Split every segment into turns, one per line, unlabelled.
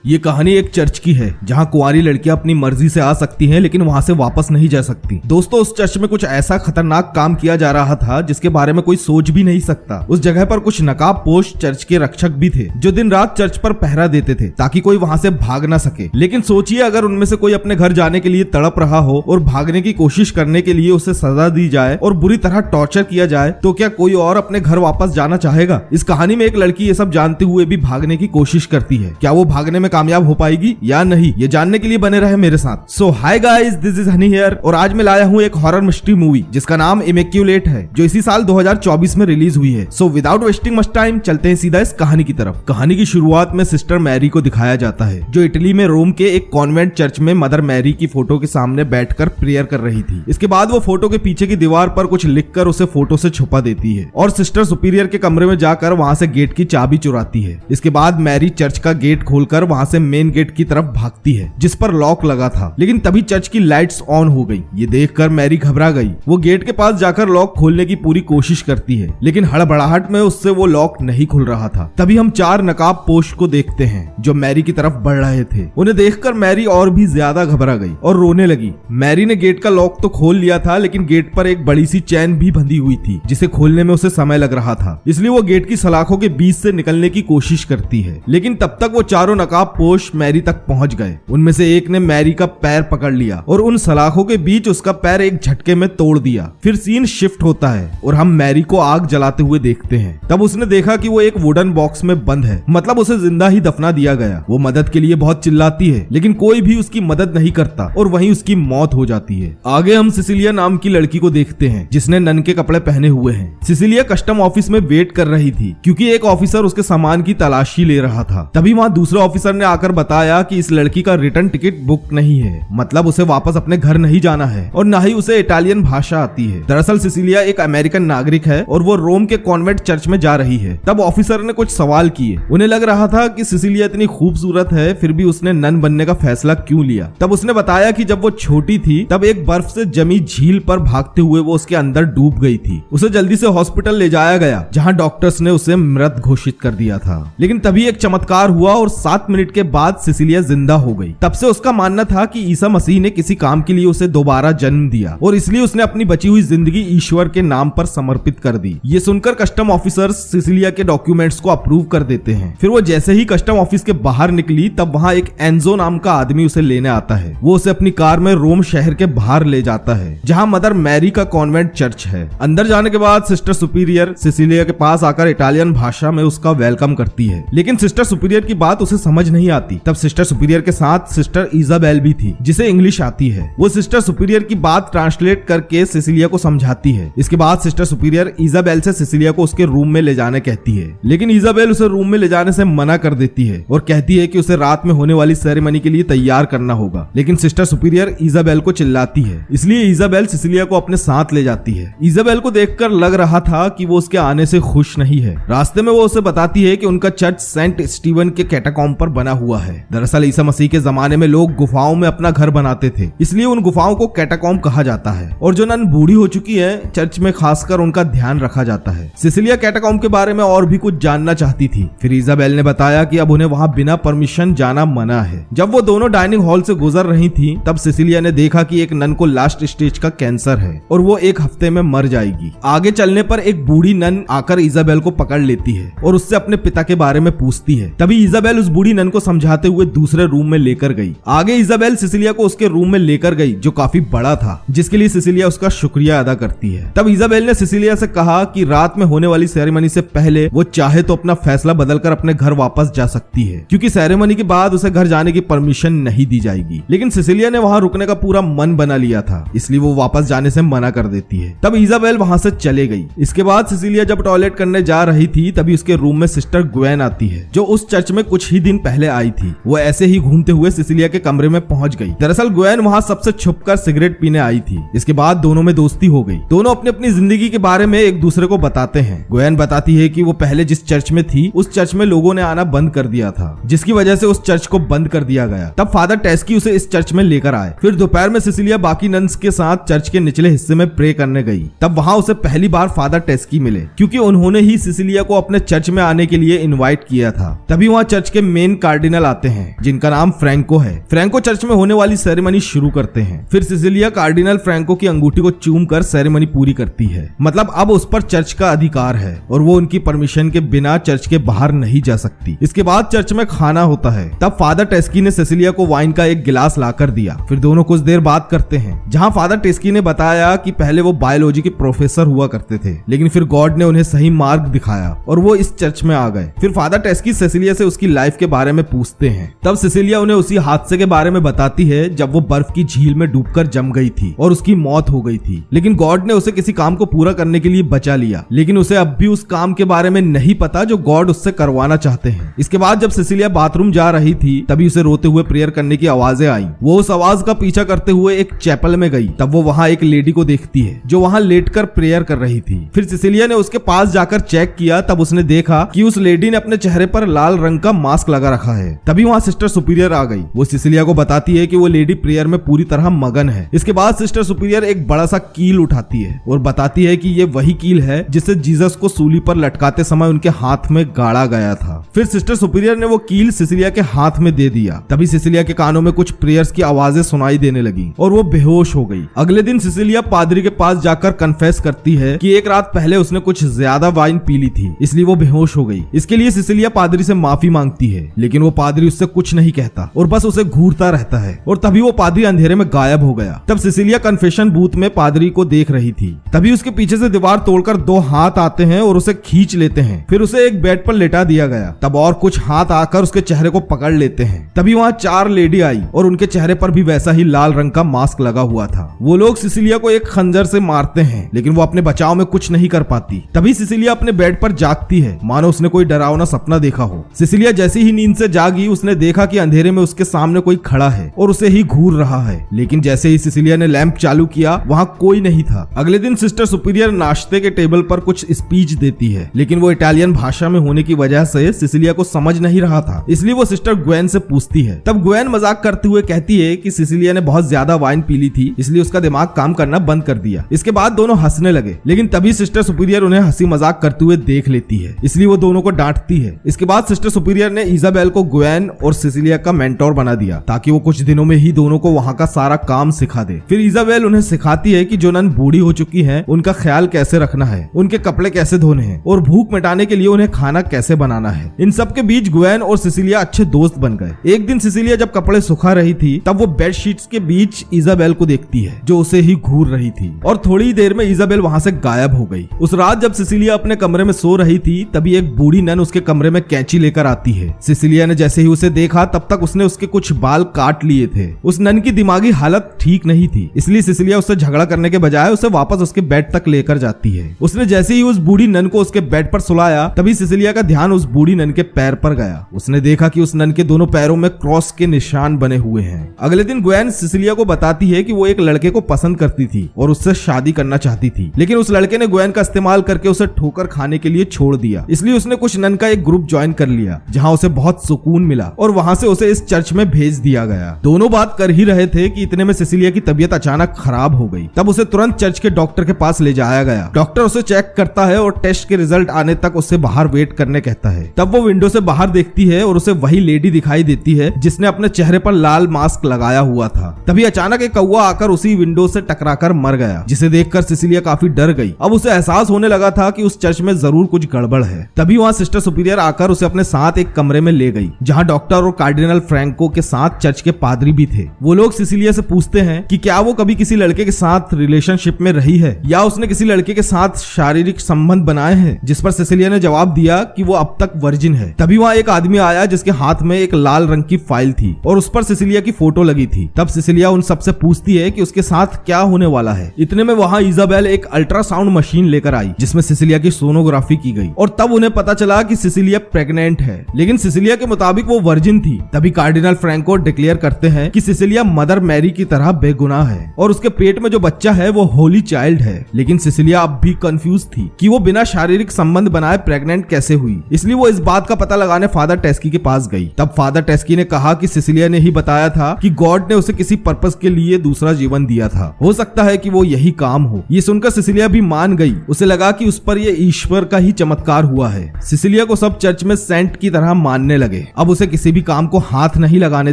ये कहानी एक चर्च की है जहाँ कुंवारी लड़कियां अपनी मर्जी से आ सकती हैं लेकिन वहाँ से वापस नहीं जा सकती। दोस्तों, उस चर्च में कुछ ऐसा खतरनाक काम किया जा रहा था जिसके बारे में कोई सोच भी नहीं सकता। उस जगह पर कुछ नकाबपोश चर्च के रक्षक भी थे जो दिन रात चर्च पर पहरा देते थे ताकि कोई वहाँ से भाग ना सके। लेकिन सोचिए, अगर उनमें से कोई अपने घर जाने के लिए तड़प रहा हो और भागने की कोशिश करने के लिए उसे सजा दी जाए और बुरी तरह टॉर्चर किया जाए तो क्या कोई और अपने घर वापस जाना चाहेगा? इस कहानी में एक लड़की ये सब जानते हुए भी भागने की कोशिश करती है। क्या वो भागने में कामयाब हो पाएगी या नहीं, ये जानने के लिए बने रहे मेरे साथ। So hi guys, this is Honey here और आज मैं लाया हूँ एक हॉरर मिस्ट्री मूवी जिसका नाम इमैक्युलेट है जो इसी साल 2024 में रिलीज हुई है। So without wasting much time चलते हैं सीधा इस कहानी की तरफ। कहानी की शुरुआत में सिस्टर मैरी को दिखाया जाता है जो इटली में रोम के एक कॉन्वेंट चर्च में मदर मैरी की फोटो के सामने बैठकर प्रेयर कर रही थी। इसके बाद वो फोटो के पीछे की दीवार पर कुछ लिखकर उसे फोटो से छुपा देती है और सिस्टर सुपीरियर के कमरे में जाकर वहाँ से गेट की चाबी चुराती है। इसके बाद मैरी चर्च का गेट खोलकर वहाँ से मेन गेट की तरफ भागती है जिस पर लॉक लगा था। लेकिन तभी चर्च की लाइट्स ऑन हो गई। ये देखकर मैरी घबरा गई। वो गेट के पास जाकर लॉक खोलने की पूरी कोशिश करती है लेकिन हड़बड़ाहट में उससे वो लॉक नहीं खुल रहा था। तभी हम 4 नकाबपोश को देखते हैं जो मैरी की तरफ बढ़ रहे थे। उन्हें देखकर मैरी और भी ज्यादा घबरा गई और रोने लगी। मैरी ने गेट का लॉक तो खोल लिया था लेकिन गेट पर एक बड़ी सी चैन भी बंधी हुई थी जिसे खोलने में उसे समय लग रहा था, इसलिए वो गेट की सलाखों के बीच से निकलने की कोशिश करती है। लेकिन तब तक वो चारों नकाबपोश मैरी तक पहुंच गए। उनमें से एक ने मैरी का पैर पकड़ लिया और उन सलाखों के बीच उसका पैर एक झटके में तोड़ दिया। फिर सीन शिफ्ट होता है और हम मैरी को आग जलाते हुए देखते हैं। तब उसने देखा कि वो एक वुडन बॉक्स में बंद है, मतलब उसे जिंदा ही दफना दिया गया। वो मदद के लिए बहुत चिल्लाती है लेकिन कोई भी उसकी मदद नहीं करता और वहीं उसकी मौत हो जाती है। आगे हम सिसिलिया नाम की लड़की को देखते हैं जिसने नन के कपड़े पहने हुए हैं। सिसिलिया कस्टम ऑफिस में वेट कर रही थी क्योंकि एक ऑफिसर उसके सामान की तलाशी ले रहा था। तभी वहाँ दूसरे ऑफिसर ने आकर बताया कि इस लड़की का रिटर्न टिकट बुक नहीं है, मतलब उसे वापस अपने घर नहीं जाना है और न ही उसे इटालियन भाषा आती है। दरअसल सिसिलिया एक अमेरिकन नागरिक है और वो रोम के कॉन्वेंट चर्च में जा रही है। तब ऑफिसर ने कुछ सवाल किए। उन्हें लग रहा था कि सिसिलिया इतनी खूबसूरत है फिर भी उसने नन बनने का फैसला क्यों लिया। तब उसने बताया कि जब वो छोटी थी तब एक बर्फ से जमी झील पर भागते हुए वो उसके अंदर डूब गई थी। उसे जल्दी से हॉस्पिटल ले जाया गया जहाँ डॉक्टर्स ने उसे मृत घोषित कर दिया था। लेकिन तभी एक चमत्कार हुआ और 7 मिनट के बाद सिसिलिया जिंदा हो गई। तब से उसका मानना था कि ईसा मसीह ने किसी काम के लिए उसे दोबारा जन्म दिया और इसलिए उसने अपनी बची हुई जिंदगी ईश्वर के नाम पर समर्पित कर दी। ये सुनकर कस्टम ऑफिसर्स सिसिलिया के डॉक्यूमेंट्स को अप्रूव कर देते हैं। फिर वो जैसे ही कस्टम ऑफिस के बाहर निकली तब वहाँ एक एंजो नाम का आदमी उसे लेने आता है। वो उसे अपनी कार में रोम शहर के बाहर ले जाता है जहाँ मदर मैरी का कॉन्वेंट चर्च है। अंदर जाने के बाद सिस्टर सुपीरियर सिसिलिया के पास आकर इटालियन भाषा में उसका वेलकम करती है लेकिन सिस्टर सुपीरियर की बात उसे समझ नहीं आती। तब सिस्टर सुपीरियर के साथ सिस्टर इजाबेल भी थी जिसे इंग्लिश आती है। वो सिस्टर सुपीरियर की बात ट्रांसलेट करके सिसिलिया को समझाती है। इसके बाद सिस्टर सुपीरियर इजाबेल से सिसिलिया को उसके रूम में ले जाने कहती है लेकिन इजाबेल उसे रूम में ले जाने से मना कर देती है और कहती है कि उसे रात में होने वाली सेरेमनी के लिए तैयार करना होगा। लेकिन सिस्टर सुपीरियर इजाबेल को चिल्लाती है, इसलिए इजाबेल सिसिलिया को अपने साथ ले जाती है। इजाबेल को देखकर लग रहा था कि वो उसके आने से खुश नहीं है। रास्ते में वो उसे बताती है कि उनका चर्च सेंट स्टीवन के कैटाकॉम्ब पर बना हुआ है। दरअसल ईसा मसीह के जमाने में लोग गुफाओं में अपना घर बनाते थे, इसलिए उन गुफाओं को कैटाकॉम्ब कहा जाता है और जो नन बूढ़ी हो चुकी है चर्च में खासकर उनका ध्यान रखा जाता है। सिसिलिया कैटाकॉम्ब के बारे में और भी कुछ जानना चाहती थी। फिर इजाबेल ने बताया कि अब उन्हें वहाँ बिना परमिशन जाना मना है। जब वो दोनों डाइनिंग हॉल से गुजर रही थी तब सिसिलिया ने देखा कि एक नन को लास्ट स्टेज का कैंसर है और वो 1 हफ्ते में मर जाएगी। आगे चलने पर एक बूढ़ी नन आकर इजाबेल को पकड़ लेती है और उससे अपने पिता के बारे में पूछती है। तभी इजाबेल उस बूढ़ी नन को समझाते हुए दूसरे रूम में लेकर गई। आगे इजाबेल सिसिलिया को उसके रूम में लेकर गई जो काफी बड़ा था, जिसके लिए सिसिलिया उसका शुक्रिया अदा करती है। तब इजाबेल ने सिसिलिया से कहा कि रात में होने वाली सेरेमनी से पहले वो चाहे तो अपना फैसला बदलकर अपने घर वापस जा सकती है क्योंकि सेरेमनी के बाद उसे घर जाने की परमिशन नहीं दी जाएगी। लेकिन सिसिलिया ने वहाँ रुकने का पूरा मन बना लिया था, इसलिए वो वापस जाने से मना कर देती है। तब इजाबेल वहाँ से चले गई। इसके बाद सिसिलिया जब टॉयलेट करने जा रही थी तभी उसके रूम में सिस्टर ग्वेन आती है जो उस चर्च में कुछ ही दिन पहले आई थी। वो ऐसे ही घूमते हुए सिसिलिया के कमरे में पहुंच गई। दरअसल ग्वेन वहाँ सबसे छुपकर सिगरेट पीने आई थी। इसके बाद दोनों में दोस्ती हो गई। दोनों अपनी अपनी जिंदगी के बारे में एक दूसरे को बताते हैं। ग्वेन बताती है कि वो पहले जिस चर्च में थी उस चर्च में लोगों ने आना बंद कर दिया था जिसकी वजह से उस चर्च को बंद कर दिया गया। तब फादर टेस्की उसे इस चर्च में लेकर आए। फिर दोपहर में सिसिलिया बाकी नन्स के साथ चर्च के निचले हिस्से में प्रे करने गई। तब वहाँ उसे पहली बार फादर टेस्की मिले क्योंकि उन्होंने ही सिसिलिया को अपने चर्च में आने के लिए इनवाइट किया था। तभी वहाँ चर्च के मेन कार्डिनल आते हैं जिनका नाम फ्रैंको है। फ्रैंको चर्च में होने वाली सेरेमनी शुरू करते हैं। फिर सिसिलिया कार्डिनल फ्रैंको की अंगूठी को चूम कर सेरेमनी पूरी करती है। मतलब अब उस पर चर्च का अधिकार है और वो उनकी परमिशन के बिना चर्च के बाहर नहीं जा सकती। इसके बाद चर्च में खाना होता है। तब फादर टेस्की ने सिसिलिया को वाइन का एक गिलास लाकर दिया। फिर दोनों कुछ देर बात करते हैं, जहां फादर टेस्की ने बताया कि पहले वो बायोलॉजी के प्रोफेसर हुआ करते थे, लेकिन फिर गॉड ने उन्हें सही मार्ग दिखाया और वो इस चर्च में आ गए। फिर फादर टेस्की सिसिलिया से उसकी लाइफ के बारे में पूछते हैं। तब सिसिलिया उन्हें उसी हादसे के बारे में बताती है जब वो बर्फ की झील में डूबकर जम गई थी और उसकी मौत हो गई थी, लेकिन गॉड ने उसे किसी काम को पूरा करने के लिए बचा लिया। लेकिन उसे अब भी उस काम के बारे में नहीं पता जो गॉड उससे करवाना चाहते हैं। इसके बाद जब सिसिलिया बाथरूम जा रही थी तभी उसे रोते हुए प्रेयर करने की आवाजें आई। वो उस आवाज का पीछा करते हुए एक चैपल में गई। तब वो वहाँ एक लेडी को देखती है जो वहाँ लेटकर प्रेयर कर रही थी। फिर सिसिलिया ने उसके पास जाकर चेक किया। तब उसने देखा कि उस लेडी ने अपने चेहरे पर लाल रंग का मास्क लगा रखा है। तभी वहाँ सिस्टर सुपीरियर आ गई। वो सिसिलिया को बताती है कि वो लेडी प्रेयर में पूरी तरह मगन है। इसके बाद सिस्टर सुपीरियर एक बड़ा सा कील उठाती है और बताती है कि ये वही कील है जिसे जीसस को सूली पर लटकाते समय उनके हाथ में गाड़ा गया था। फिर सिस्टर सुपीरियर ने वो कील सिसिलिया के हाथ में दे दिया। तभी सिसिलिया के कानों में कुछ प्रेयर्स की आवाजें सुनाई देने लगी और वो बेहोश हो गई। अगले दिन सिसिलिया पादरी के पास जाकर कन्फेस करती है कि एक रात पहले उसने कुछ ज्यादा वाइन पी ली थी, इसलिए वो बेहोश हो गई। इसके लिए सिसिलिया पादरी से माफी मांगती है, लेकिन वो पादरी उससे कुछ नहीं कहता और बस उसे घूरता रहता है। और तभी वो पादरी अंधेरे में गायब हो गया। तब सिसिलिया कन्फेशन बूथ में पादरी को देख रही थी। तभी उसके पीछे से दीवार तोड़कर दो हाथ आते हैं और उसे खींच लेते हैं। फिर उसे एक बेड पर लेटा दिया गया। तब और कुछ हाथ आकर उसके चेहरे को पकड़ लेते हैं। तभी वहाँ 4 लेडी आई और उनके चेहरे पर भी वैसा ही लाल रंग का मास्क लगा हुआ था। वो लोग सिसिलिया को एक खंजर से मारते हैं, लेकिन वो अपने बचाव में कुछ नहीं कर पाती। तभी सिसिलिया अपने बेड पर जागती है, मानो उसने कोई डरावना सपना देखा हो। सिसिलिया जैसे ही नींद से जागी उसने देखा कि अंधेरे में उसके सामने कोई खड़ा है और उसे ही घूर रहा है। लेकिन जैसे ही सिसिलिया ने लैंप चालू किया वहाँ कोई नहीं था। अगले दिन सिस्टर सुपीरियर नाश्ते के टेबल पर कुछ स्पीच देती है, लेकिन वो इटालियन भाषा में होने की वजह से सिसिलिया को समझ नहीं रहा था। इसलिए वो सिस्टर ग्वेन से पूछती है। तब ग्वेन मजाक करते हुए कहती है कि सिसिलिया ने बहुत ज्यादा वाइन पी ली थी, इसलिए उसका दिमाग काम करना बंद कर दिया। इसके बाद दोनों हंसने लगे, लेकिन तभी सिस्टर सुपीरियर उन्हें हंसी मजाक करते हुए देख लेती है, इसलिए वो दोनों को डांटती है। इसके बाद सिस्टर सुपीरियर ने इजाबेल को ग्वेन और सिसिलिया का मेंटोर बना दिया ताकि वो कुछ दिनों में ही दोनों को वहाँ का सारा काम सिखा दे। फिर इजाबेल उन्हें सिखाती है कि जो नन बूढ़ी हो चुकी हैं, उनका ख्याल कैसे रखना है, उनके कपड़े कैसे धोने हैं और भूख मिटाने के लिए उन्हें खाना कैसे बनाना है। इन सब के बीच ग्वेन और सिसिलिया अच्छे दोस्त बन गए। एक दिन सिसिलिया जब कपड़े सुखा रही थी तब वो बेड शीट्स के बीच इजाबेल को देखती है जो उसे ही घूर रही थी और थोड़ी देर में इजाबेल वहाँ से गायब हो गई। उस रात जब सिसिलिया अपने कमरे में सो रही थी तभी एक बूढ़ी नन उसके कमरे में कैंची लेकर आती है। सिसिलिया ने जैसे ही उसे देखा तब तक उसने उसके कुछ बाल काट लिए थे। उस नन की दिमागी हालत ठीक नहीं थी, इसलिए सिसिलिया उससे झगड़ा करने के बजाय उसे वापस उसके बेड तक लेकर जाती है। उसने जैसे ही उस बूढ़ी नन को उसके बेड पर सुलाया तभी सिसिलिया का ध्यान उस बूढ़ी नन के पैर पर गया। उसने देखा कि उस नन के दोनों पैरों में क्रॉस के निशान बने हुए हैं। अगले दिन ग्वेन सिसिलिया को बताती है कि वो एक लड़के को पसंद करती थी और उससे शादी करना चाहती थी, लेकिन उस लड़के ने ग्वेन का इस्तेमाल करके उसे ठोकर खाने के लिए छोड़ दिया। इसलिए उसने कुछ नन का एक ग्रुप ज्वाइन कर लिया जहाँ उसे बहुत सुकून मिला और वहाँ से उसे इस चर्च में भेज दिया गया। दोनों बात कर ही रहे थे कि इतने में सिसिलिया की तबीयत अचानक खराब हो गई। तब उसे तुरंत चर्च के डॉक्टर के पास ले जाया गया। डॉक्टर उसे चेक करता है और टेस्ट के रिजल्ट आने तक उससे बाहर वेट करने कहता है। तब वो विंडो से बाहर देखती है और उसे वही लेडी दिखाई देती है जिसने अपने चेहरे पर लाल मास्क लगाया हुआ था। तभी अचानक एक कौवा आकर उसी विंडो से टकराकर मर गया, जिसे देखकर सिसिलिया काफी डर गई। अब उसे एहसास होने लगा था कि उस चर्च में जरूर कुछ गड़बड़ है। तभी वहाँ सिस्टर सुपीरियर आकर उसे अपने साथ एक कमरे में ले गई जहाँ डॉक्टर और कार्डिनल फ्रैंको के साथ चर्च के पादरी भी थे। वो लोग सिसिलिया से पूछते हैं कि क्या वो कभी किसी लड़के के साथ रिलेशनशिप में रही है या उसने किसी लड़के के साथ शारीरिक संबंध बनाए हैं, जिस पर सिसिलिया ने जवाब दिया कि वो अब तक वर्जिन है। तभी वहाँ एक आदमी आया जिसके हाथ में एक लाल रंग की फाइल थी और उस पर सिसिलिया की फोटो लगी थी। तब सिसिलिया उन सबसे पूछती है कि उसके साथ क्या होने वाला है। इतने में वहाँ इजाबेल एक अल्ट्रासाउंड मशीन लेकर आई जिसमें सिसिलिया की सोनोग्राफी की गई और तब उन्हें पता चला कि सिसिलिया प्रेग्नेंट है, लेकिन सिसिलिया के मुताबिक वो वर्जिन थी। तभी कार्डिनल फ्रैंको डिक्लेयर करते हैं कि सिसिलिया मदर मैरी की तरह बेगुनाह है और उसके पेट में जो बच्चा है वो होली चाइल्ड है। लेकिन सिसिलिया अब भी कंफ्यूज थी कि वो बिना शारीरिक संबंध बनाए प्रेग्नेंट कैसे हुई, इसलिए वो इस बात का पता लगाने फादर टेस्की के पास गई। तब फादर टेस्की ने कहा कि सिसिलिया ने ही बताया था कि गॉड ने उसे किसी पर्पस के लिए दूसरा जीवन दिया था, हो सकता है कि वो यही काम हो। ये सुनकर सिसिलिया भी मान गई। उसे लगा कि उस पर ये ईश्वर का ही चमत्कार हुआ है। सिसिलिया को सब चर्च में सेंट की तरह मानने लगे। से अब उसे किसी भी काम को हाथ नहीं लगाने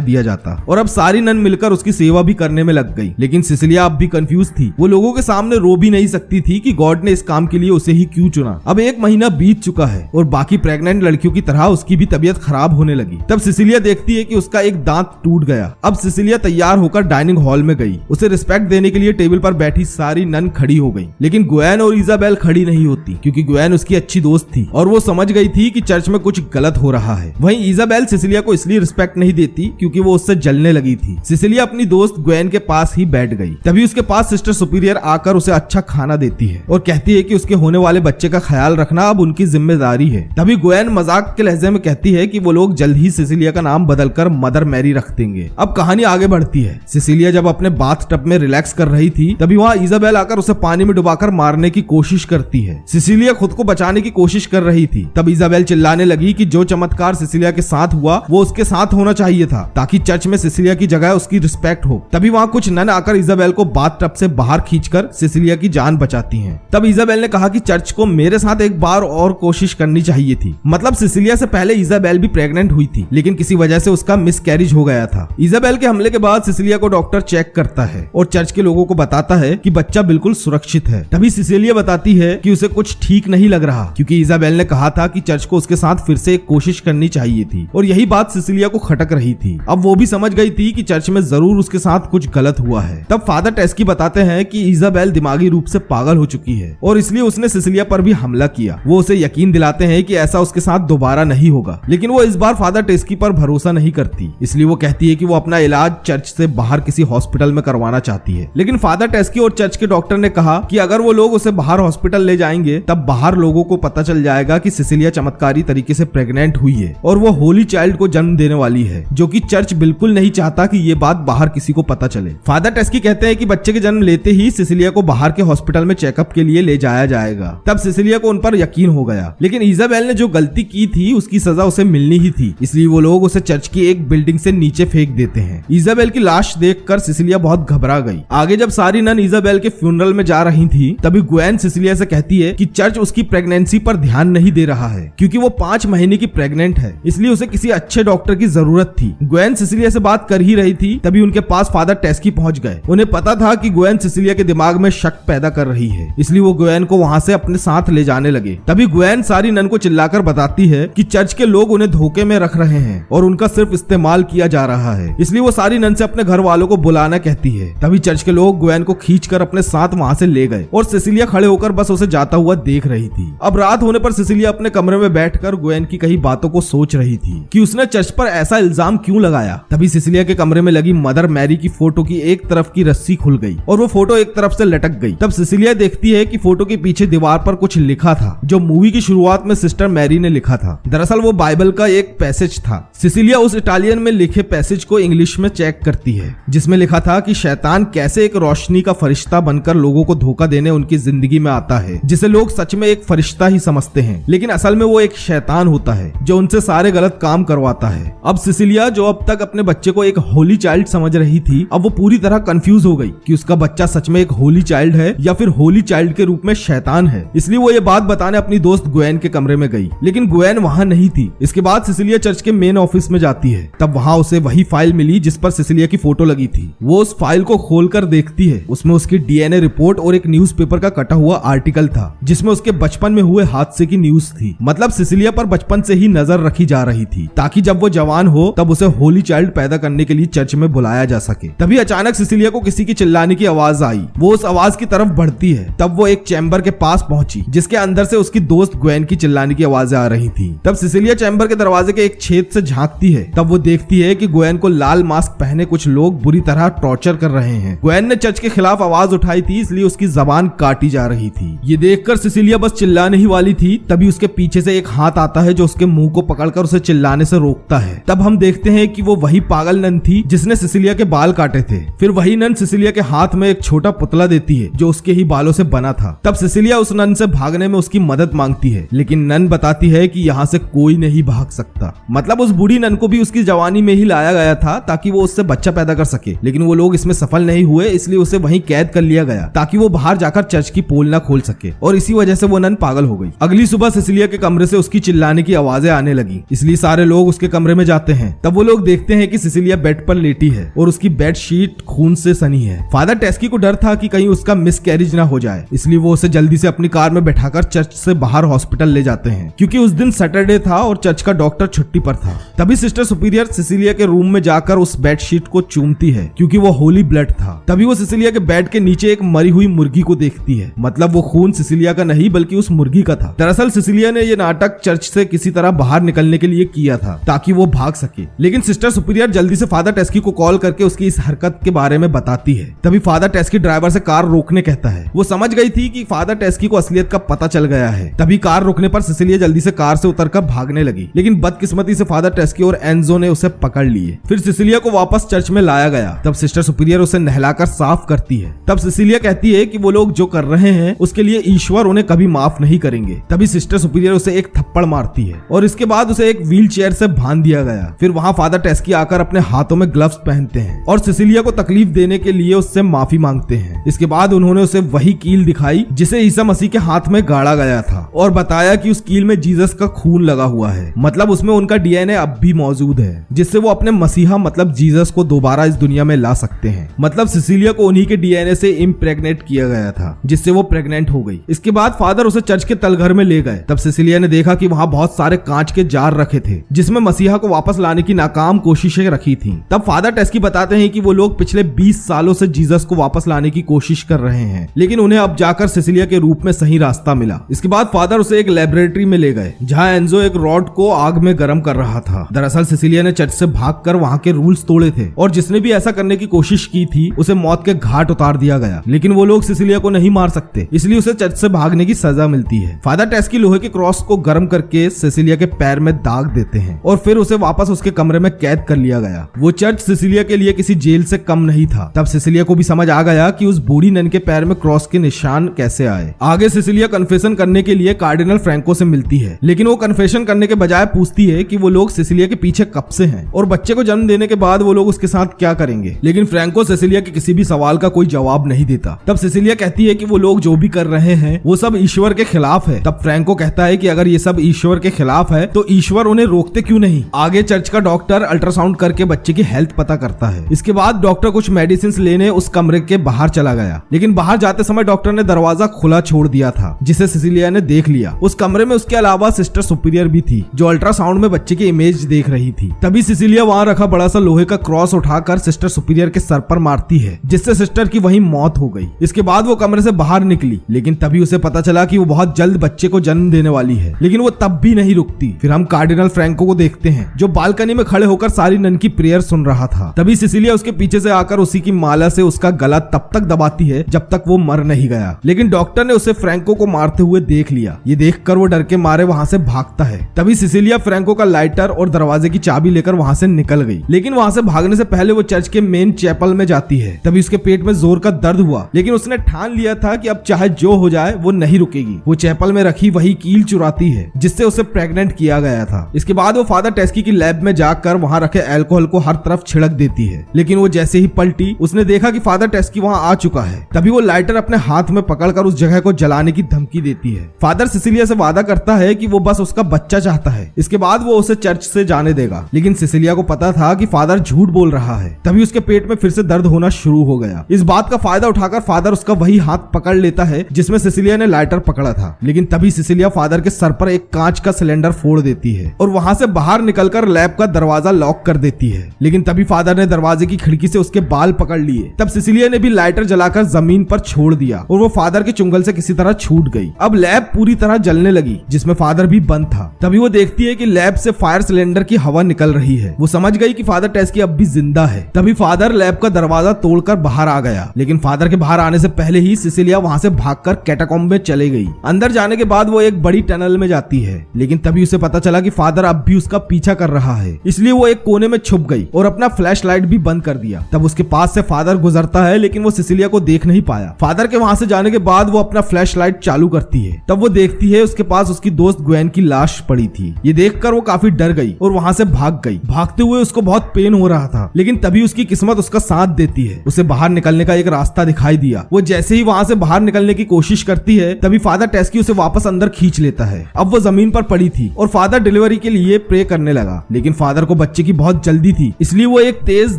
दिया जाता और अब सारी नन मिलकर उसकी सेवा भी करने में लग गई। लेकिन सिसिलिया अब भी कंफ्यूज थी। वो लोगों के सामने रो भी नहीं सकती थी कि गॉड ने इस काम के लिए उसे ही क्यों चुना। अब 1 महीना बीत चुका है और बाकी प्रेग्नेंट लड़कियों की तरह उसकी भी तबीयत खराब होने लगी। तब सिसिलिया देखती है कि उसका एक दांत टूट गया। अब सिसिलिया तैयार होकर डाइनिंग हॉल में गई। उसे रिस्पेक्ट देने के लिए टेबल पर बैठी सारी नन खड़ी हो गई, लेकिन ग्वेन और इजाबेल खड़ी नहीं होती क्योंकि ग्वेन उसकी अच्छी दोस्त थी और वो समझ गई थी कि चर्च में कुछ गलत हो रहा है। वहीं इजाबेल सिसिलिया को इसलिए रिस्पेक्ट नहीं देती क्योंकि वो उससे जलने लगी थी। सिसिलिया अपनी दोस्त ग्वेन के पास ही बैठ गई। तभी उसके पास सिस्टर सुपीरियर आकर उसे अच्छा खाना देती है और कहती है कि उसके होने वाले बच्चे का ख्याल रखना अब उनकी जिम्मेदारी है। तभी ग्वेन मजाक के लहजे में कहती है कि वो लोग जल्द ही सिसिलिया का नाम बदलकर मदर मैरी रख देंगे। अब कहानी आगे बढ़ती है। सिसिलिया जब अपने बाथ टब में रिलैक्स कर रही थी तभी वहाँ इजाबेल आकर उसे पानी में डुबाकर मारने की कोशिश करती है। सिसिलिया खुद को बचाने की कोशिश कर रही थी। तब इजाबेल चिल्लाने लगी कि जो चमत्कार सिसिलिया के साथ हुआ वो उसके साथ होना चाहिए था ताकि चर्च में सिसिलिया की जगह उसकी रिस्पेक्ट हो। तभी वहाँ कुछ नन आकर इजाबेल को बाथ टब से बाहर खींचकर सिसिलिया की जान बचाती हैं। तब इजाबेल ने कहा कि चर्च को मेरे साथ एक बार और कोशिश करनी चाहिए थी। मतलब सिसिलिया से पहले इजाबेल भी प्रेग्नेंट हुई थी, लेकिन किसी वजह से उसका मिसकैरेज हो गया था। इजाबेल के हमले के बाद सिसिलिया को डॉक्टर चेक करता है और चर्च के लोगों को बताता है कि बच्चा बिल्कुल सुरक्षित है। तभी सिसिलिया बताती है कि उसे कुछ ठीक नहीं लग रहा क्योंकि इजाबेल ने कहा था कि चर्च को उसके साथ फिर से एक कोशिश करनी चाहिए थी और यही बात सिसिलिया को खटक रही थी। अब वो भी समझ गई थी कि चर्च में जरूर उसके साथ कुछ गलत हुआ है। तब फादर टेस्की बताते हैं कि इजाबेल दिमागी रूप से पागल हो चुकी है और इसलिए उसने सिसिलिया पर भी हमला किया। वो उसे यकीन दिलाते हैं कि ऐसा उसके साथ दोबारा नहीं होगा, लेकिन वो इस बार फादर टेस्की पर भरोसा नहीं करती। इसलिए वो कहती है कि वो अपना इलाज चर्च से बाहर किसी हॉस्पिटल में करवाना चाहती है। लेकिन फादर टेस्की और चर्च के डॉक्टर ने कहा कि अगर वो लोग उसे बाहर हॉस्पिटल ले जाएंगे तब बाहर लोगों को पता चल जाएगा कि सिसिलिया चमत्कारी तरीके से प्रेग्नेंट हुई है और वो होली चाइल्ड को जन्म देने वाली है, जो कि चर्च बिल्कुल नहीं चाहता कि ये बात बाहर किसी को पता चले। फादर टेस्की कहते हैं कि बच्चे के जन्म लेते ही सिसिलिया को बाहर के हॉस्पिटल में चेकअप के लिए ले जाया जाएगा। तब सिसिलिया को उन पर यकीन हो गया, लेकिन इजाबेल ने जो गलती की थी उसकी सजा उसे मिलनी ही थी, इसलिए वो लोग उसे चर्च की एक बिल्डिंग से नीचे फेंक देते हैं। इजाबेल की लाश देखकर सिसिलिया बहुत घबरा गई। आगे जब सारी नन इजाबेल के फ्यूनरल में जा रही थी तभी ग्वेन सिसिलिया से कहती है कि चर्च उसकी प्रेगनेंसी पर ध्यान नहीं दे रहा है क्योंकि वो 5 महीने की प्रेग्नेंट है, इसलिए उसे किसी अच्छे डॉक्टर की जरूरत थी। ग्वेन सिसिलिया से बात कर ही रही थी तभी उनके पास फादर टेस्की पहुंच गए। उन्हें पता था कि ग्वेन सिसिलिया के दिमाग में शक पैदा कर रही है, इसलिए वो ग्वेन को वहां से अपने साथ ले जाने लगे। तभी ग्वेन सारी नन को चिल्लाकर बताती है कि चर्च के लोग उन्हें धोखे में रख रहे हैं और उनका सिर्फ इस्तेमाल किया जा रहा है, इसलिए वो सारी नन से अपने घर वालों को बुलाना कहती है। तभी चर्च के लोग ग्वेन को खींचकर अपने साथ वहां से ले गए और सिसिलिया खड़े होकर बस उसे जाता हुआ देख रही थी। अब रात होने पर सिसिलिया अपने कमरे में बैठकर ग्वेन की कई बातों को सोच रही थी कि उसने चर्च पर ऐसा इल्जाम क्यों लगाया। तभी सिसिलिया के कमरे में लगी मदर मैरी की फोटो की एक तरफ की रस्सी खुल गई और वो फोटो एक तरफ से लटक गई। तब सिसिलिया देखती है कि फोटो के पीछे दीवार पर कुछ लिखा था जो मूवी की शुरुआत में सिस्टर मैरी ने लिखा था। दरअसल वो बाइबल का एक पैसेज था। सिसिलिया उस इटालियन में लिखे पैसेज को इंग्लिश में चेक करती है जिसमें लिखा था कि शैतान कैसे एक रोशनी का फरिश्ता बनकर लोगों को धोखा देने उनकी जिंदगी में आता है, जिसे लोग सच में एक फरिश्ता ही समझते हैं, लेकिन असल में वो एक शैतान होता है जो उनसे सारे गलत काम करवाता है। अब सिसिलिया जो अब तक अपने बच्चे को एक होली चाइल्ड समझ रही थी, अब वो पूरी तरह कंफ्यूज हो गई कि उसका बच्चा सच में एक होली चाइल्ड है या फिर होली चाइल्ड के रूप में शैतान है। इसलिए वो ये बात बताने अपनी दोस्त ग्वेन के कमरे में गई, लेकिन ग्वेन वहां नहीं थी। इसके बाद सिसिलिया चर्च के मेन ऑफिस में जाती है। तब वहां उसे वही फाइल मिली जिस पर सिसिलिया की फोटो लगी थी। वो उस फाइल को खोलकर देखती है। उसमें उसकी डीएनए रिपोर्ट और एक न्यूज़पेपर का कटा हुआ आर्टिकल था जिसमें उसके बचपन में हुए हादसे की न्यूज थी। मतलब सिसिलिया पर बचपन से ही नजर रखी जा रही थी ताकि जब वो जवान हो तब उसे होली चाइल्ड पैदा करने के लिए चर्च में बुलाया जा सके। तभी अचानक सिसिलिया को किसी की चिल्लाने की आवाज आई। वो उस आवाज की तरफ बढ़ती है। तब वो एक चैम्बर के पास पहुंची जिसके अंदर से उसकी दोस्त ग्वेन की चिल्लाने की आवाजें आ रही थी। तब सिसिलिया चैम्बर के दरवाजे के एक छेद से झांकती है। तब वो देखती है कि ग्वेन को लाल मास्क पहने कुछ लोग बुरी तरह टॉर्चर कर रहे हैं। ग्वेन ने चर्च के खिलाफ आवाज उठाई थी, इसलिए उसकी जबान काटी जा रही थी। ये देखकर सिसिलिया बस चिल्लाने ही वाली थी, तभी उसके पीछे से एक हाथ आता है जो उसके मुंह को पकड़कर उसे चिल्लाने से रोकता है। तब हम देखते हैं कि वो वही पागल नन थी जिसने सिसिलिया के बाल काटे थे। फिर वही नन सिसिलिया के हाथ में एक छोटा पुतला देती है जो उसके ही बालों से बना था। तब सिसिलिया उस नन से भागने में उसकी मदद मांगती है, लेकिन नन बताती है कि यहाँ से कोई नहीं भाग सकता। मतलब उस बूढ़ी नन को भी उसकी जवानी में ही लाया गया था ताकि वो उससे बच्चा पैदा कर सके, लेकिन वो लोग इसमें सफल नहीं हुए, इसलिए उसे वहीं कैद कर लिया गया ताकि वो बाहर जाकर चर्च की पोल ना खोल सके, और इसी वजह से वो नन पागल हो गई। अगली सुबह सिसिलिया के कमरे से उसकी चिल्लाने की आवाजें आने लगी, इसलिए सारे लोग उसके कमरे में जाते हैं। तब वो लोग देखते हैं कि सिसिलिया बेड पर लेटी है और उसकी बेड शीट खून से सनी है। फादर टेस्की को डर था कि कहीं उसका मिसकैरेज ना हो जाए, इसलिए वो उसे जल्दी से अपनी कार में बैठाकर चर्च से बाहर हॉस्पिटल ले जाते हैं, क्योंकि उस दिन सैटरडे था और चर्च का डॉक्टर छुट्टी पर था। तभी सिस्टर सुपीरियर सिसिलिया के रूम में जाकर उस बेडशीट को चूमती है, क्योंकि वो होली ब्लड था। तभी वो सिसिलिया के बेड के नीचे एक मरी हुई मुर्गी को देखती है, मतलब वो खून सिसिलिया का नहीं बल्कि उस मुर्गी का था। दरअसल सिसिलिया ने ये नाटक चर्च से किसी तरह बाहर निकलने के लिए किया था ताकि वो भाग सके, लेकिन सिस्टर सुपीरियर जल्दी से फादर टेस्की को कॉल करके उसकी इस हरकत के बारे में बताती है। तभी फादर टेस्की ड्राइवर से कार रोकने कहता है। वो समझ गई थी कि फादर टेस्की को असलियत का पता चल गया है। तभी कार रोकने पर सिसिलिया जल्दी से कार से उतरकर भागने लगी, लेकिन बदकिस्मती से फादर टेस्की और एंजो ने उसे पकड़ लिए। फिर सिसिलिया को वापस चर्च में लाया गया। तब सिस्टर सुपीरियर उसे नहलाकर साफ करती है। तब सिसिलिया कहती है कि वो लोग जो कर रहे हैं उसके लिए ईश्वर उन्हें कभी माफ नहीं करेंगे। तभी सिस्टर सुपीरियर उसे एक थप्पड़ मारती है और इसके बाद उसे एक व्हील चेयर से बांध दिया गया। फिर वहाँ फादर टेस्की आकर अपने हाथों में ग्लव्स पहनते हैं और सिसिलिया को तकलीफ देने के लिए उससे माफी मांगते हैं। इसके बाद उन्होंने उसे वही कील दिखाई जिसे ईसा मसीह के हाथ में गाड़ा गया था और बताया कि उस कील में जीसस का खून लगा हुआ है, मतलब उसमें उनका डीएनए अब भी मौजूद है, जिससे वो अपने मसीहा मतलब जीसस को दोबारा इस दुनिया में ला सकते हैं। मतलब सिसिलिया को उन्हीं के डीएनए से इम्प्रेग्नेट किया गया था, जिससे वो प्रेग्नेंट हो गई। इसके बाद फादर उसे चर्च के तलघर में ले गए। तब सिसिलिया ने देखा कि वहाँ बहुत सारे कांच के जार रखे थे जिसमें मसीहा को वापस लाने की नाकाम कोशिशें रखी थी। तब फादर टेस्की बताते हैं कि वो लोग पिछले 20 सालों से जीसस को वापस लाने की कोशिश कर रहे हैं, लेकिन उन्हें अब जाकर सिसिलिया के रूप में सही रास्ता मिला। इसके बाद फादर उसे एक लेबोरेटरी में ले गए जहाँ एंजो एक रॉड को आग में गर्म कर रहा था। दरअसल सिसिलिया ने चर्च से भागकर वहाँ के रूल्स तोड़े थे और जिसने भी ऐसा करने की कोशिश की थी उसे मौत के घाट उतार दिया गया, लेकिन वो लोग सिसिलिया को नहीं मार सकते, इसलिए उसे चर्च से भागने की सजा मिलती है। फादर टेस्की लोहे के क्रॉस को गर्म करके सिसिलिया के पैर में दाग देते हैं और फिर उसे वापस उसके कमरे में कैद कर लिया गया। वो चर्च सिसिलिया के लिए किसी जेल से कम नहीं था। तब सिसिलिया को भी समझ आ गया कि उस बूढ़ी नन के पैर में क्रॉस के निशान कैसे आए। आगे सिसिलिया कन्फेशन करने के लिए कार्डिनल फ्रैंको से मिलती है, लेकिन वो कन्फेशन करने के बजाय पूछती है कि वो लोग सिसिलिया के पीछे कब से हैं और बच्चे को जन्म देने के बाद वो लोग उसके साथ क्या करेंगे। लेकिन फ्रैंको सिसिलिया के किसी भी सवाल का कोई जवाब नहीं देता। तब सिसिलिया कहती है कि वो लोग जो भी कर रहे हैं वो सब ईश्वर के खिलाफ है। तब फ्रैंको कहता है कि अगर ये सब ईश्वर के खिलाफ है तो ईश्वर उन्हें रोकते क्यों नहीं। आगे चर्च का डॉक्टर अल्ट्रासाउंड करके बच्चे की हेल्थ पता करता है। इसके बाद डॉक्टर कुछ मेडिसिन लेने उस कमरे के बाहर चला गया, लेकिन बाहर जाते समय डॉक्टर ने दरवाजा खुला छोड़ दिया था, जिसे सिसिलिया ने देख लिया। उस कमरे में उसके अलावा सिस्टर सुपीरियर भी थी जो अल्ट्रासाउंड में बच्चे की इमेज देख रही थी। तभी सिसिलिया वहाँ रखा बड़ा सा लोहे का क्रॉस उठाकर सिस्टर सुपीरियर के सर पर मारती है, जिससे सिस्टर की वहीं मौत हो गई। इसके बाद वो कमरे से बाहर निकली, लेकिन तभी उसे पता चला कि वो बहुत जल्द बच्चे को जन्म देने वाली है, लेकिन वो तब भी नहीं रुकती। फिर हम कार्डिनल फ्रैंको को देखते हैं जो बालकनी में खड़े होकर सारी नन की प्रेयर सुन रहा था। तभी सिसिलिया उसके पीछे से आकर उसी की माला से उसका गला तब तक दबाती है जब तक वो मर नहीं गया, लेकिन डॉक्टर ने उसे फ्रैंको को मारते हुए देख लिया। ये देखकर वो डर के मारे वहाँ से भागता है। तभी सिसिलिया फ्रैंको का लाइटर और दरवाजे की चाबी लेकर वहाँ से निकल गई, लेकिन वहाँ से भागने से पहले वो चर्च के मेन चैपल में जाती है। तभी उसके पेट में जोर का दर्द हुआ, लेकिन उसने ठान लिया था कि अब चाहे जो हो जाए वो नहीं रुकेगी। वो चैपल में रखी वही कील चुराती है जिससे उसे प्रेग्नेंट किया गया था। इसके बाद वो फादर टेस्की की लैब में जाकर वहाँ रखे अल्कोहल को हर तरफ छिड़क देती है, लेकिन वो जैसे ही पलटी उसने देखा कि फादर टेस्की वहाँ आ चुका है। तभी वो लाइटर अपने हाथ में पकड़कर उस जगह को जलाने की धमकी देती है। फादर सिसिलिया से वादा करता है कि वो बस उसका बच्चा चाहता है, इसके बाद वो उसे चर्च से जाने देगा, लेकिन सिसिलिया को पता था कि फादर झूठ बोल रहा है। तभी उसके पेट में फिर से दर्द होना शुरू हो गया। इस बात का फायदा उठाकर फादर उसका वही हाथ पकड़ लेता है जिसमें सिसिलिया ने लाइटर पकड़ा था, लेकिन तभी सिसिलिया फादर के सर पर एक कांच का सिलेंडर फोड़ देती है और वहां से बाहर निकलकर लैब का दरवाजा लॉक कर देती है, लेकिन तभी फादर ने दरवाजे की खिड़की से उसके बाल पकड़ लिए। तब सिसिलिया ने भी लाइटर जलाकर जमीन पर छोड़ दिया और वो फादर के चुंगल से किसी तरह छूट गई। अब लैब पूरी तरह जलने लगी जिसमें फादर भी बंद था। तभी वो देखती है कि लैब से फायर सिलेंडर की हवा निकल रही है। वो समझ गई कि फादर टेस्की अब भी जिंदा है। तभी फादर लैब का दरवाजा तोड़कर बाहर आ गया, लेकिन फादर के बाहर आने से पहले ही सिसिलिया वहां से भागकर कैटाकॉम्ब में चली गई। अंदर जाने के बाद वो एक बड़ी टनल में जाती है, लेकिन तभी उसे पता चला कि फादर अब भी उसका पीछा कर रहा है, इसलिए वो एक कोने में छुप गई और अपना फ्लैश लाइट भी बंद कर दिया। तब उसके पास से फादर गुजरता है, लेकिन वो सिसिलिया को देख नहीं पाया। फादर के वहां से जाने के बाद वो अपना फ्लैश लाइट चालू करती है। तब वो देखती है उसके पास उसकी दोस्त ग्वेन की लाश पड़ी थी। ये देखकर वो काफी डर गई और वहां से भाग गई। भागते हुए उसको बहुत पेन हो रहा था, लेकिन तभी उसकी किस्मत उसका साथ देती है। उसे बाहर निकलने का एक रास्ता दिखाई दिया। वो जैसे ही वहां से बाहर निकलने की कोशिश करती है, तभी फादर टेस्की उसे वापस अंदर खींच लेता है। अब वो जमीन पर पड़ी थी और फादर डिलीवरी के के लिए प्रे करने लगा, लेकिन फादर को बच्चे की बहुत जल्दी थी, इसलिए वो एक तेज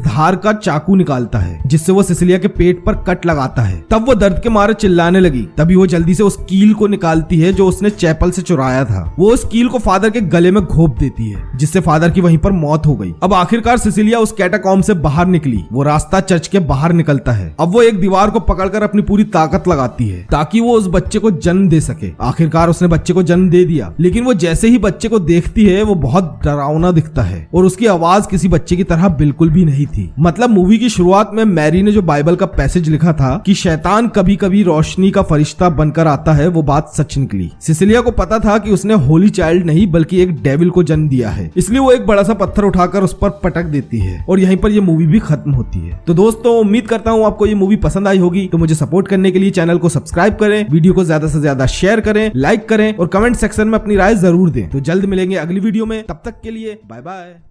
धार का चाकू निकालता है जिससे वो सिसिलिया के पेट पर कट लगाता है। तब वो दर्द के मारे चिल्लाने लगी। तभी वो जल्दी से उस कील को निकालती है जो उसने चैपल से चुराया था। वो उस कील को फादर के गले में घोंप देती है, जिससे फादर की वहीं पर मौत हो गई। अब आखिरकार सिसिलिया उस कैटाकॉम्ब से बाहर निकली। वो रास्ता चर्च के बाहर निकलता है। अब वो एक दीवार को पकड़कर अपनी पूरी ताकत लगाती है ताकि वो उस बच्चे को जन्म दे सके। आखिरकार उसने बच्चे को जन्म दे दिया, लेकिन वो जैसे ही बच्चे को देखती है वो बहुत डरावना दिखता है और उसकी आवाज किसी बच्चे की तरह बिल्कुल भी नहीं थी। मतलब मूवी की शुरुआत में मैरी ने जो बाइबल का पैसेज लिखा था कि शैतान कभी कभी रोशनी का फरिश्ता बनकर आता है, वो बात सच निकली। सिसिलिया को पता था कि उसने होली चाइल्ड नहीं बल्कि एक डेविल को जन्म दिया है, इसलिए वो एक बड़ा सा पत्थर उठाकर उस पर पटक देती है और यहीं पर ये मूवी भी खत्म होती है। तो दोस्तों, उम्मीद करता हूँ आपको ये मूवी पसंद आई होगी। तो मुझे सपोर्ट करने के लिए चैनल को सब्सक्राइब करें, वीडियो को ज्यादा से ज्यादा शेयर करें, लाइक करें और कमेंट सेक्शन में अपनी राय जरूर दें। तो जल्द मिलेंगे अगली वीडियो में, तब तक के लिए बाय बाय।